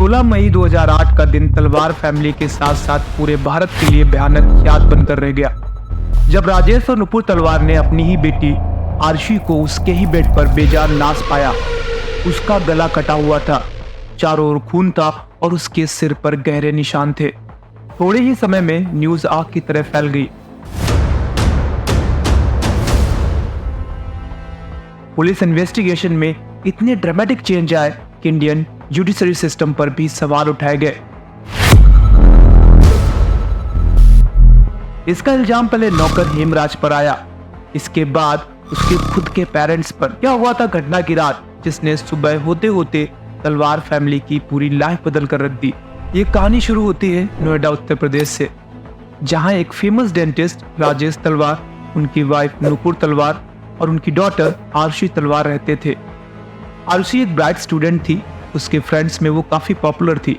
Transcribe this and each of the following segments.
16 मई 2008 का दिन तलवार फैमिली के साथ साथ पूरे भारत के लिए भयानक याद बनकर रह गया। जब राजेश और नुपुर तलवार ने अपनी ही बेटी आरशी को उसके ही बेड पर बेजान लाश पाया। उसका गला कटा हुआ था, चारों ओर खून था और उसके सिर पर गहरे निशान थे। थोड़े ही समय में न्यूज आग की तरह फैल गई। पुलिस इन्वेस्टिगेशन में इतने ड्रामेटिक चेंज आए कि इंडियन जुडिशरी सिस्टम पर भी सवाल उठाए गए। इसका इल्जाम पहले नौकर हेमराज पर आया, इसके बाद उसके खुद के पेरेंट्स पर। क्या हुआ था घटना की रात जिसने सुबह होते होते तलवार फैमिली की पूरी लाइफ बदल कर रख दी। ये कहानी शुरू होती है नोएडा उत्तर प्रदेश से, जहां एक फेमस डेंटिस्ट राजेश तलवार, उनकी वाइफ नुपुर तलवार और उनकी डॉटर आरशी तलवार रहते थे। आरशी एक ब्राइट स्टूडेंट थी, उसके फ्रेंड्स में वो काफी पॉपुलर थी।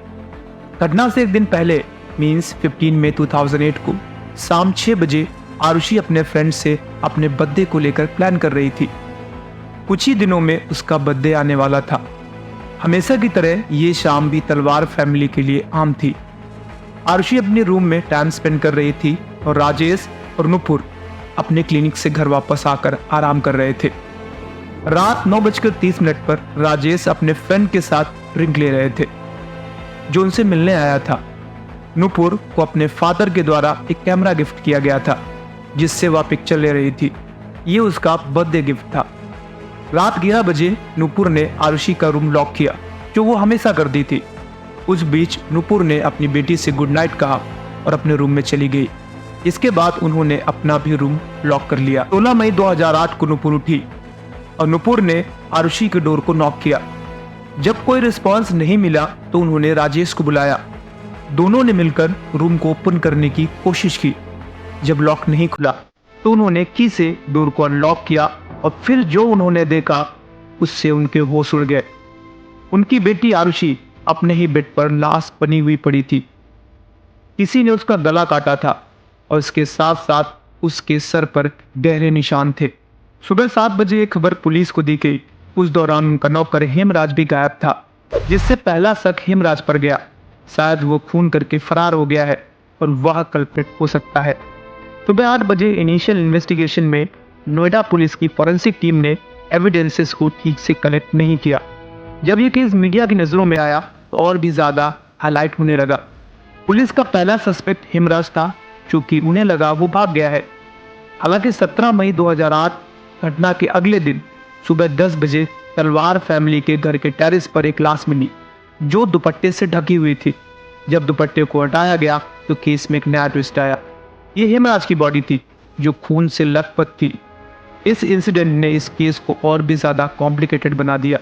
घटना से एक दिन पहले मींस 15 मई 2008 को शाम 6 बजे आरुषि अपने फ्रेंड से अपने बर्थडे को लेकर प्लान कर रही थी। कुछ ही दिनों में उसका बर्थडे आने वाला था। हमेशा की तरह ये शाम भी तलवार फैमिली के लिए आम थी। आरुषि अपने रूम में टाइम स्पेंड कर रही थी और राजेश और नुपुर अपने क्लिनिक से घर वापस आकर आराम कर रहे थे। रात 9:30 पर राजेश अपने फ्रेंड के साथ ड्रिंक ले रहे थे जो उनसे मिलने आया था। नुपुर को अपने फादर के द्वारा एक कैमरा गिफ्ट किया गया था जिससे वह पिक्चर ले रही थी। ये उसका बर्थडे गिफ्ट था। रात 11 बजे नुपुर ने आरुषि का रूम लॉक किया, जो वो हमेशा करती थी। उस बीच नुपुर ने अपनी बेटी से गुड नाइट कहा और अपने रूम में चली गई। इसके बाद उन्होंने अपना भी रूम लॉक कर लिया। 16 मई 2008 को नुपुर उठी और नुपुर ने आरुषि के डोर को नॉक किया। जब कोई रिस्पांस नहीं मिला तो उन्होंने राजेश को बुलाया। दोनों ने मिलकर रूम को ओपन करने की कोशिश की। जब लॉक नहीं खुला तो उन्होंने की से डोर को अनलॉक किया और फिर जो उन्होंने देखा उससे उनके होश उड़ गए। उनकी बेटी आरुषि अपने ही बेड पर लाश बनी हुई पड़ी थी। किसी ने उसका गला काटा था और इसके साथ साथ उसके सर पर गहरे निशान थे। सुबह 7 बजे एक खबर पुलिस को दी गई। उस दौरान उनका नौकर हेमराज भी गायब था, जिससे पहला शक हेमराज पर गया। शायद वो खून करके फरार हो गया है और वह कल्प्रिट हो सकता है। सुबह 8 बजे इनिशियल इन्वेस्टिगेशन में नोएडा पुलिस की फॉरेंसिक टीम ने एविडेंसेस को ठीक से कलेक्ट नहीं किया। जब ये केस मीडिया की नजरों में आया तो और भी ज्यादा हाईलाइट होने लगा। पुलिस का पहला सस्पेक्ट हेमराज था, क्योंकि उन्हें लगा वो भाग गया है। हालांकि 17 मई 2008 घटना के अगले दिन सुबह 10 बजे तलवार फैमिली के घर के टेरेस पर एक लाश मिली, जो दुपट्टे से ढकी हुई थी। जब दुपट्टे को हटाया गया तो केस में एक नया ट्विस्ट आया। ये हेमराज की बॉडी थी जो खून से लथपथ थी। इस इंसिडेंट ने इस केस को और भी ज्यादा कॉम्प्लिकेटेड बना दिया।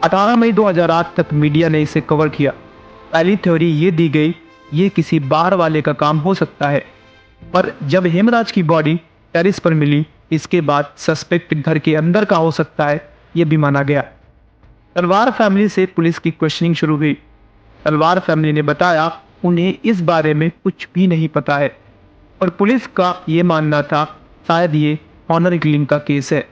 18 मई 2008 तक मीडिया ने इसे कवर किया। पहली थ्योरी ये दी गई ये किसी बाहर वाले का काम हो सकता है, पर जब हेमराज की बॉडी टेरेस पर मिली इसके बाद सस्पेक्ट घर के अंदर का हो सकता है यह भी माना गया। तलवार फैमिली से पुलिस की क्वेश्चनिंग शुरू हुई। तलवार फैमिली ने बताया उन्हें इस बारे में कुछ भी नहीं पता है, और पुलिस का ये मानना था शायद ये ऑनर किलिंग का केस है।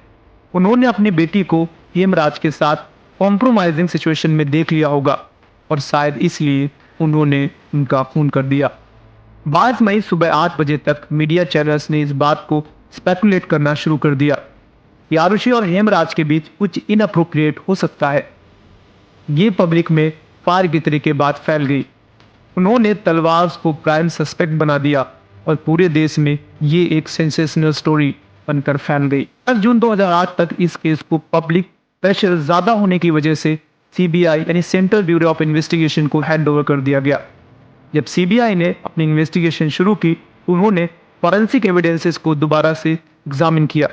उन्होंने अपनी बेटी को हेमराज के साथ कॉम्प्रोमाइजिंग सिचुएशन में देख लिया होगा और शायद इसलिए उन्होंने उनका खून कर दिया। 22 मई सुबह 8 बजे तक मीडिया चैनल्स ने इस बात को स्पेकुलेट करना शुरू कर दिया कि आरुषि और हेमराज के बीच कुछ इनअप्रोप्रिएट हो सकता है। ये पब्लिक में फायर की तरह के बाद फैल गई। उन्होंने तलवार को प्राइम सस्पेक्ट बना दिया और पूरे देश में ये एक सेंसेशनल स्टोरी बनकर फैल गई। 10 जून 2008 तक इस केस को पब्लिक प्रेशर ज्यादा होने की वजह से सीबीआई यानी सेंट्रल ब्यूरो ऑफ इन्वेस्टिगेशन को हैंड ओवर कर दिया गया। जब सीबीआई ने अपनी इन्वेस्टिगेशन शुरू की उन्होंने फॉरेंसिक एविडेंसेस को दोबारा से एग्जामिन किया,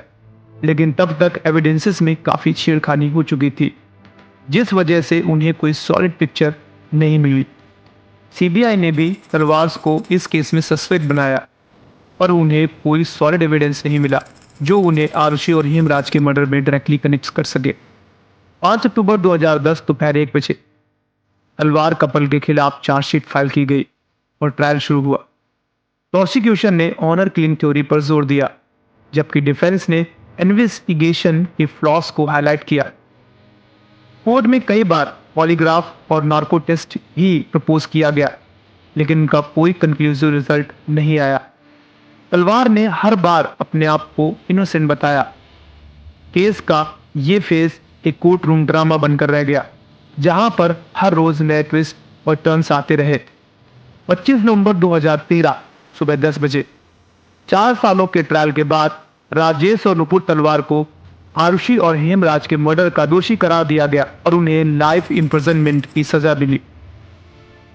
लेकिन तब तक एविडेंसेस में काफी छेड़खानी हो चुकी थी, जिस वजह से उन्हें कोई सॉलिड पिक्चर नहीं मिली। सीबीआई ने भी तलवार को इस केस में सस्पेक्ट बनाया, पर उन्हें कोई सॉलिड एविडेंस नहीं मिला जो उन्हें आरुषि और हेमराज के मर्डर में डायरेक्टली कनेक्ट कर सके। 5 अक्टूबर 2010 दोपहर 1 बजे तलवार कपल के खिलाफ चार्जशीट फाइल की गई और ट्रायल शुरू हुआ। प्रोसिक्यूशन ने ऑनर किलिंग थ्योरी पर जोर दिया, जबकि डिफेंस ने इन्वेस्टिगेशन के फ्लॉस को हाईलाइट किया। कोर्ट में कई बार पॉलीग्राफ और नार्को टेस्ट ही प्रपोज किया गया, लेकिन उनका कोई कंक्लूसिव रिजल्ट नहीं आया। तलवार ने हर बार अपने आप को इनोसेंट बताया। केस का ये फेज एक कोर्ट रूम ड्रामा बनकर रह गया, जहां पर हर रोज नए ट्विस्ट और टर्न्स आते रहे। 25 नवंबर 2013 सुबह 10 बजे 4 सालों के ट्रायल के बाद राजेश और नुपुर तलवार को आरुषि और हेमराज के मर्डर का दोषी करार दिया गया और उन्हें लाइफ इम्प्रिजनमेंट की सजा मिली।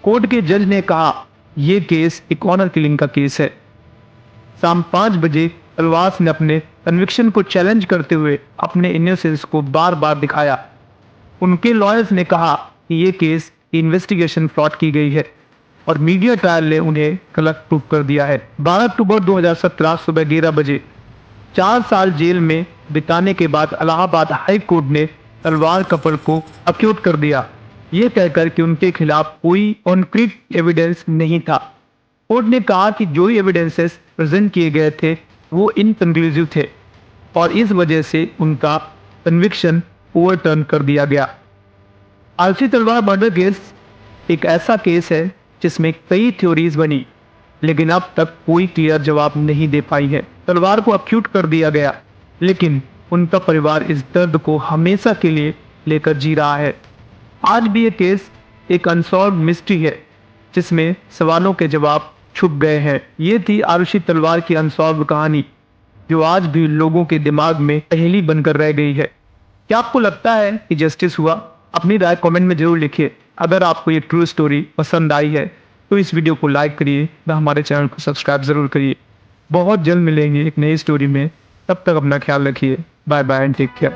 कोर्ट के जज ने कहा यह केस एक ऑनर किलिंग का केस है। शाम 5 बजे तलवार ने अपने कन्विक्शन को चैलेंज करते हुए अपने इनोसेंस को बार बार दिखाया। उनके लॉयर्स ने कहा कि यह केस इन्वेस्टिगेशन फ्रॉड की गई है और मीडिया ट्रायल ने उन्हें गलत प्रूव कर दिया है। 12 अक्टूबर 2017 सुबह 11 बजे 4 साल जेल में बिताने के बाद इलाहाबाद हाई कोर्ट ने तलवार कपल को अक्यूट कर दिया, ये कहकर कि उनके खिलाफ कोई कॉन्क्रीट एविडेंस नहीं था। कोर्ट ने कहा कि जो एविडेंसेस प्रेजेंट किए गए थे वो इनकंक्लूसिव थे और इस वजह से उनका कन्विक्शन ओवरटर्न कर दिया गया। आरुषि तलवार मर्डर केस एक ऐसा केस है जिसमें कई थ्योरीज बनी, लेकिन अब तक कोई क्लियर जवाब नहीं दे पाई है। तलवार को अक्यूट कर दिया गया, लेकिन उनका परिवार इस दर्द को हमेशा के लिए लेकर जी रहा है। आज भी ये केस एक अनसॉल्व मिस्ट्री है जिसमें सवालों के जवाब छुप गए हैं। ये थी आरुषि तलवार की अनसॉल्व कहानी, जो आज भी लोगों के दिमाग में पहेली बनकर रह गई है। क्या आपको लगता है कि जस्टिस हुआ? अपनी राय कमेंट में जरूर लिखिए। अगर आपको ये ट्रू स्टोरी पसंद आई है तो इस वीडियो को लाइक करिए व हमारे चैनल को सब्सक्राइब जरूर करिए। बहुत जल्द मिलेंगे एक नई स्टोरी में, तब तक अपना ख्याल रखिए। Bye bye and take care.